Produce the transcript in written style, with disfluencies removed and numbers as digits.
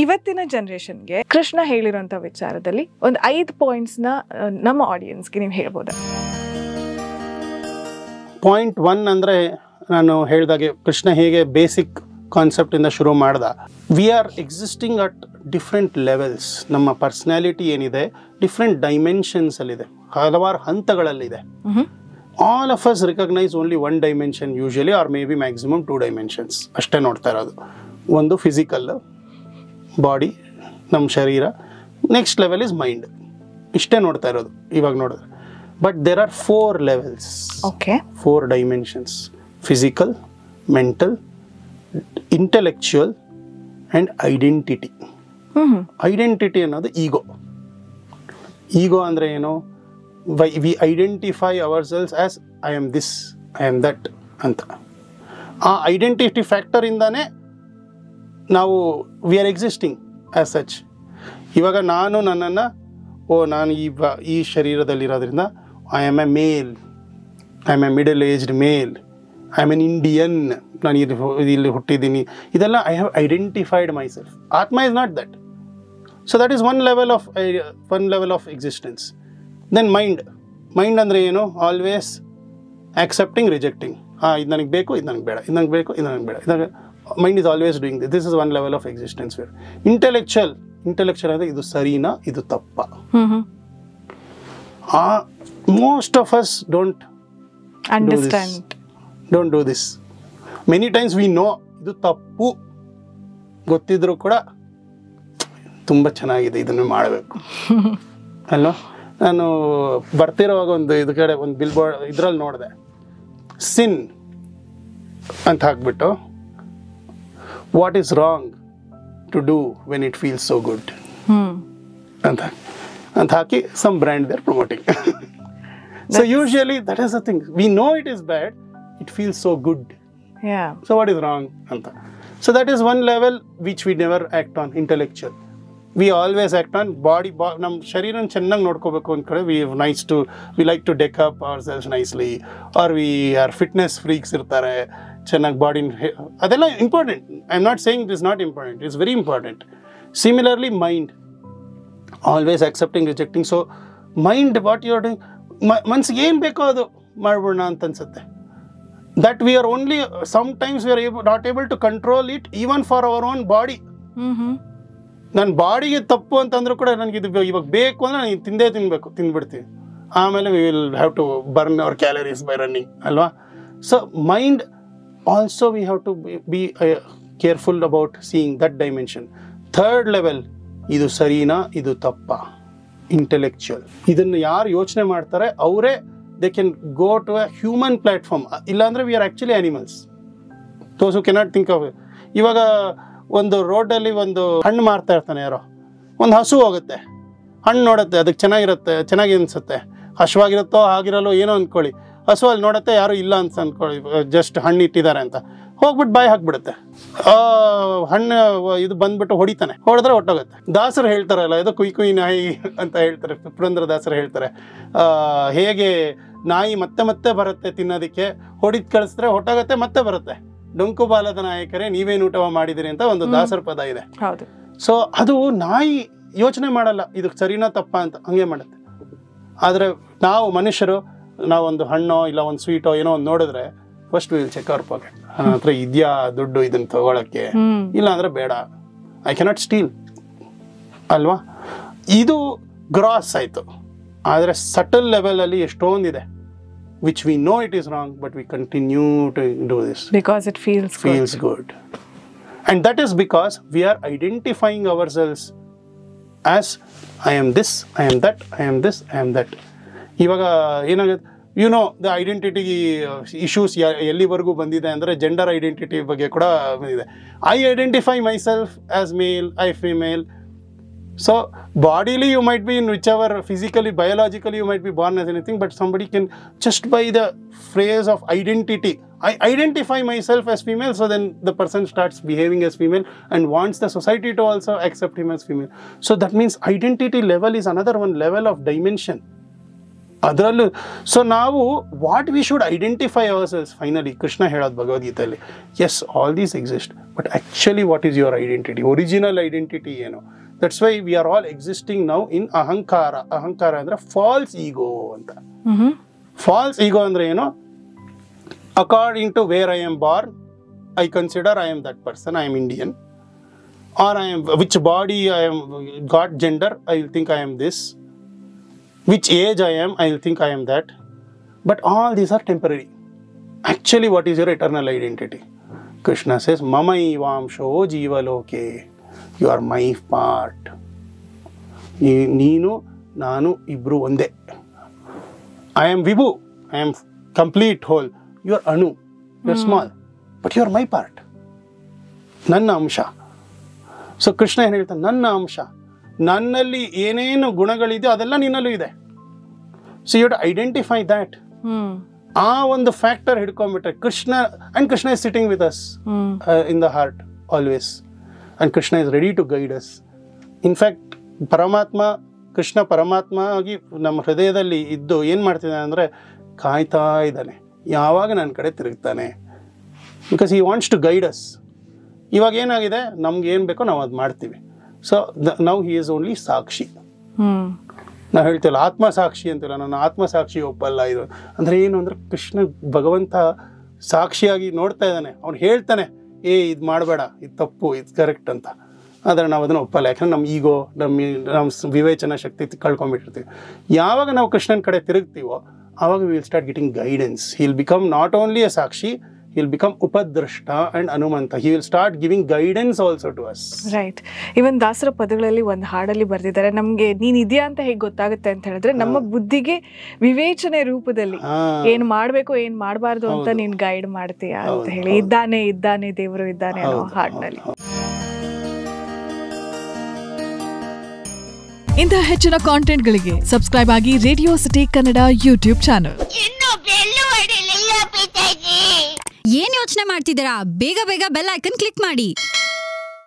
ಇವತ್ತಿನ ಜನರೇಷನ್ಗೆ ಕೃಷ್ಣ ಹೇಳಿರೋಂಥ ವಿಚಾರದಲ್ಲಿ ಒಂದು 5 ಪಾಯಿಂಟ್ಸ್ನ ನಮ್ಮ ಆಡಿಯನ್ಸ್ಗೆ ನೀವು ಹೇಳ್ಬೋದಾ? ಪಾಯಿಂಟ್ 1 ಅಂದರೆ ನಾನು ಹೇಳಿದಾಗೆ ಕೃಷ್ಣ ಹೇಗೆ ಬೇಸಿಕ್ ಕಾನ್ಸೆಪ್ಟಿಂದ ಶುರು ಮಾಡ್ದ. We are existing at different levels. ನಮ್ಮ ಪರ್ಸ್ನಾಲಿಟಿ ಏನಿದೆ ಡಿಫ್ರೆಂಟ್ ಡೈಮೆನ್ಷನ್ಸಲ್ಲಿದೆ, ಹಲವಾರು ಹಂತಗಳಲ್ಲಿದೆ. All of us recognise only 1 dimension usually, or maybe ಬಿ ಮ್ಯಾಕ್ಸಿಮಮ್ 2 ಡೈಮೆನ್ಷನ್ಸ್ ಅಷ್ಟೇ ನೋಡ್ತಾ ಇರೋದು. ಒಂದು ಫಿಸಿಕಲ್ ಬಾಡಿ, ನಮ್ಮ ಶರೀರ. Next level is mind. ಇಷ್ಟೇ ನೋಡ್ತಾ ಇರೋದು ಇವಾಗ ನೋಡಿದ್ರೆ. But there are 4 levels, 4 dimensions: physical, mental, intellectual and identity. Identity ಅನ್ನೋದು ಈಗೋ. ಈಗೋ ಅಂದರೆ ಏನು? We identify our selves as I am this, I am that ಅಂತ. ಆ ಐಡೆಂಟಿಟಿ ಫ್ಯಾಕ್ಟರಿಂದಾನೇ ನಾವು we are existing as such. ಇವಾಗ ನಾನು ನನ್ನನ್ನು ನಾನು ಈ ಶರೀರದಲ್ಲಿರೋದ್ರಿಂದ I am a male, I am a middle aged male, I am an Indian, ನಾನು ಇಲ್ಲಿ ಹುಟ್ಟಿದ್ದೀನಿ, ಇದೆಲ್ಲ I have identified myself. ಆತ್ಮ is not that. So that is one level of existence. Then mind ಅಂದರೆ ಏನು? Always accepting, rejecting. ಇದು ನನಗೆ ಬೇಕು, ಇದು ನನಗೆ ಬೇಡ, ಇದು ನನಗೆ ಬೇಕು, ಇದು ನನಗೆ ಬೇಡ. Mind is always doing this is one level of existence. Intellectual ಅಂದರೆ ಇದು ಸರಿನಾ, ಇದು ತಪ್ಪ. Most of us don't do this. Many times we know ಇದು ತಪ್ಪು, ಗೊತ್ತಿದ್ರು ಕೂಡ ತುಂಬ ಚೆನ್ನಾಗಿದೆ, ಇದನ್ನು ಮಾಡಬೇಕು ಅಲ್ವಾ. ನಾನು ಬರ್ತಿರೋವಾಗ ಇದು ಕಡೆ ಒಂದು ಬಿಲ್ ಬೋರ್ಡ್ ಇದರಲ್ಲಿ ನೋಡಿದೆ, ಸಿನ್ ಅಂತ ಹಾಕ್ಬಿಟ್ಟು what is wrong to do when it feels so good ಅಂತ ಹಾಕಿ some brand they are promoting. So usually that is the thing, we know it is bad, it feels so good. So what is wrong ಅಂತ. So that is one level which we never act on. Intellectual we always act on body. ನಮ್ಮ ಶರೀರನ ಚೆನ್ನಾಗಿ ನೋಡ್ಕೋಬೇಕು ಅಂದ ಕಡೆ we like to deck up our selves nicely, or we are fitness freaks ಇರ್ತಾರೆ, ಚೆನ್ನಾಗಿ ಬಾಡಿನ, ಅದೆಲ್ಲ important. I am not saying it is not important, it's very important. Similarly mind, always accepting, rejecting. So mind what you are doing, ಮನ್ಸಿಗೆ ಏನು ಬೇಕೋ ಅದು ಮಾಡ್ಬೋಣ ಅಂತ ಅನ್ಸುತ್ತೆ. That we are only sometimes we are not able to control it even for our own body. ನನ್ನ ಬಾಡಿಗೆ ತಪ್ಪು ಅಂತಂದ್ರೂ ಕೂಡ ನನಗೆ ಇದು ಇವಾಗ ಬೇಕು ಅಂದರೆ ನಾನು ತಿಂದ್ಬಿಡ್ತೀವಿ. ಆಮೇಲೆ we will have to burn our calories by running ಅಲ್ವಾ. So mind also we have to be careful about seeing that dimension. Third level, ಇದು ಸರಿನಾ, ಇದು ತಪ್ಪ. ಇಂಟೆಲೆಕ್ಚುಯಲ್. ಇದನ್ನು ಯಾರು ಯೋಚನೆ ಮಾಡ್ತಾರೆ ಅವರೇ they can go to a human platform. ಇಲ್ಲಾಂದರೆ we are actually animals, those who cannot think of. ಇವಾಗ ಒಂದು ರೋಡಲ್ಲಿ ಒಂದು ಹಣ್ಣು ಮಾರ್ತಾ ಇರ್ತಾನೆ ಯಾರೋ, ಒಂದು ಹಸು ಹೋಗುತ್ತೆ, ಹಣ್ಣು ನೋಡುತ್ತೆ, ಅದಕ್ಕೆ ಚೆನ್ನಾಗಿ ಅನಿಸುತ್ತೆ, ಹಸುವಾಗಿರುತ್ತೋ ಆಗಿರಲ್ಲೋ ಏನೋ ಅಂದ್ಕೊಳ್ಳಿ. ಹಸು ಅಲ್ಲಿ ನೋಡುತ್ತೆ, ಯಾರು ಇಲ್ಲ ಅಂತ ಅಂದ್ಕೊಳ್ಳಿ, ಜಸ್ಟ್ ಹಣ್ಣು ಇಟ್ಟಿದ್ದಾರೆ ಅಂತ ಹೋಗ್ಬಿಟ್ಟು ಬಾಯಿ ಹಾಕ್ಬಿಡುತ್ತೆ. ಹಣ್ಣು ಇದು ಬಂದ್ಬಿಟ್ಟು ಹೊಡಿದ್ರೆ ಹೊಟ್ಟೋಗುತ್ತೆ. ದಾಸರು ಹೇಳ್ತಾರಲ್ಲ, ಇದು ಕುಯ್ ನಾಯಿ ಅಂತ ಹೇಳ್ತಾರೆ, ಪುರಂದರ ದಾಸರು ಹೇಳ್ತಾರೆ, ಹೇಗೆ ನಾಯಿ ಮತ್ತೆ ಬರುತ್ತೆ ತಿನ್ನೋದಕ್ಕೆ, ಹೊಡಿದ್ ಕಳಿಸಿದ್ರೆ ಹೊಟ್ಟೋಗುತ್ತೆ, ಮತ್ತೆ ಬರುತ್ತೆ. ಡೊಂಕು ಬಾಲದ ನಾಯಕರೇ ನೀವೇನು ಊಟ ಮಾಡಿದಿರಿ ಅಂತ ಒಂದು ದಾಸರ ಪದ ಇದೆ. ಸೊ ಅದು ನಾಯಿ ಯೋಚನೆ ಮಾಡಲ್ಲ ಇದು ಸರಿನಾ ತಪ್ಪ ಅಂತ, ಹಂಗೆ ಮಾಡುತ್ತೆ. ಆದರೆ ನಾವು ಮನುಷ್ಯರು, ನಾವೊಂದು ಹಣ್ಣೋ ಇಲ್ಲ ಒಂದು ಸ್ವೀಟೋ ಏನೋ ಒಂದು ನೋಡಿದ್ರೆ first will check our pocket, ಹತ್ರ ಇದೆಯಾ ದುಡ್ಡು ಇದನ್ನು ತಗೊಳಕ್ಕೆ, ಇಲ್ಲ ಅಂದರೆ ಬೇಡ, ಐ ಕೆನಾಟ್ ಸ್ಟೀಲ್ ಅಲ್ವಾ. ಇದು ಗ್ರಾಸ್ ಆಯಿತು. ಆದರೆ ಸಟಲ್ ಲೆವೆಲಲ್ಲಿ ಎಷ್ಟೊಂದಿದೆ which we know it is wrong, but we continue to do this because it feels good. And that is because we are identifying ourselves as I am this, I am that, I am this, I am that. Ivaga enagutte, you know, the identity issues ಎಲ್ಲಿವರೆಗೂ ಬಂದಿದೆ ಅಂದರೆ gender identity ಬಗ್ಗೆ ಕೂಡ ಬಂದಿದೆ. I identify myself as male, I female. So bodily you might be in whichever, physically, biologically you might be born as anything, but somebody can just by the phrase of identity, I identify myself as female, so then the person starts behaving as female and wants the society to also accept him as female. So that means identity level is another one level of dimension. ಅದರಲ್ಲೂ so ನಾವು what we should identify ourselves finally. Krishna ಹೇಳೋದು ಭಗವದ್ಗೀತೆಯಲ್ಲಿ, yes all these exist, but actually what is your identity, original identity ಏನು? That's why we are all existing now in ಅಹಂಕಾರ. ಅಹಂಕಾರ ಅಂದರೆ falls ಈಗೋ ಅಂತ. Falls ego ಅಂದರೆ ಏನು? According to where I am born, I consider I am that person, I am Indian, or I am which body I am, got gender, I will think I am this, which age I am, I will think I am that. But all these are temporary. Actually, what is your eternal identity? Krishna says, Mama Ivamsho Jiva Loke, you are my part. Neenu, Nanu, Ibru Onde. I am Vibhu, I am complete whole. You are Anu, you are small. But you are my part, ನನ್ನ ಅಂಶ. So Krishna ಏನು ಹೇಳ್ತಾನೆ? ನನ್ನ ಅಂಶ, ನನ್ನಲ್ಲಿ ಏನೇನು ಗುಣಗಳಿದೆಯೋ ಅದೆಲ್ಲ ನಿನ್ನಲ್ಲೂ ಇದೆ. So you to identify that. ಆ ಒಂದು ಫ್ಯಾಕ್ಟರ್ ಹಿಡ್ಕೊಂಡ್ಬಿಟ್ರೆ Krishna, and Krishna is sitting with us in the heart always, and Krishna is ready to guide us. In fact ಪರಮಾತ್ಮ, ಕೃಷ್ಣ ಪರಮಾತ್ಮ ಆಗಿ ನಮ್ಮ ಹೃದಯದಲ್ಲಿ ಇದ್ದು ಏನು ಮಾಡ್ತಿದ್ದಾನೆ ಅಂದರೆ ಕಾಯ್ತಾ ಇದ್ದಾನೆ, ಯಾವಾಗ ನನ್ನ ಕಡೆ ತಿರುಗ್ತಾನೆ. Because he wants to guide us. ಇವಾಗ ಏನಾಗಿದೆ, ನಮ್ಗೆ ಏನು ಬೇಕೋ ನಾವು ಅದು ಮಾಡ್ತೀವಿ. So now he is only ಸಾಕ್ಷಿ. ನಾವು ಹೇಳ್ತೀವಲ್ಲ ಆತ್ಮ ಸಾಕ್ಷಿ ಅಂತಿಲ್ಲ, ನನ್ನ ಆತ್ಮ ಸಾಕ್ಷಿ ಒಪ್ಪಲ್ಲ. ಇದು ಅಂದರೆ ಏನು ಅಂದರೆ ಕೃಷ್ಣ ಭಗವಂತ ಸಾಕ್ಷಿಯಾಗಿ ನೋಡ್ತಾ ಇದ್ದಾನೆ. ಅವ್ನು ಹೇಳ್ತಾನೆ, ಇದು ಮಾಡಬೇಡ, ಇದು ತಪ್ಪು, ಇದು ಕರೆಕ್ಟ್ ಅಂತ. ಆದರೆ ನಾವು ಅದನ್ನು ಒಪ್ಪಲ್ಲ. ಯಾಕಂದ್ರೆ ನಮ್ಮ ಈಗೋ, ನಮ್ಮ ವಿವೇಚನಾ ಶಕ್ತಿ ಕಳ್ಕೊಂಡ್ಬಿಟ್ಟಿರ್ತೀವಿ. ಯಾವಾಗ ನಾವು ಕೃಷ್ಣನ ಕಡೆ ತಿರುಗ್ತೀವೋ ಆವಾಗ we will start getting guidance. He will become not only a Sakshi, he will become upadrashta and anumanta. He will start giving guidance also to us. Right. Even ದಾಸರ ಪದಗಳಲ್ಲಿ ಒಂದು ಹಾಡಲ್ಲಿ ಬರೆದಿದ್ದಾರೆ, ನಮಗೆ ನೀನ್ ಇದೆಯಾ ಅಂತ ಹೇಗೆ ಗೊತ್ತಾಗುತ್ತೆ ಅಂತ ಹೇಳಿದ್ರೆ ನಮ್ಮ ಬುದ್ಧಿಗೆ ವಿವೇಚನೆ ರೂಪದಲ್ಲಿ ಏನ್ ಮಾಡ್ಬೇಕು ಏನ್ ಮಾಡಬಾರ್ದು ಅಂತ ನೀನ್ ಗೈಡ್ ಮಾಡ್ತೀಯಾ ಅಂತ ಹೇಳಿ. ಇದ್ದಾನೆ ಇದ್ದಾನೆ ದೇವರು ಇದ್ದಾನೆ ಅನ್ನೋ ಹಾಡಿನಲ್ಲಿ. ಇಂತಹ ಹೆಚ್ಚಿನ ಕಾಂಟೆಂಟ್ಗಳಿಗೆ ಸಬ್ಸ್ಕ್ರೈಬ್ ಆಗಿ radio city Kannada YouTube channel. ಏನ್ ಯೋಚನೆ ಮಾಡ್ತಿದ್ದೀರಾ? ಬೇಗ ಬೇಗ ಬೆಲ್ ಐಕನ್ ಕ್ಲಿಕ್ ಮಾಡಿ.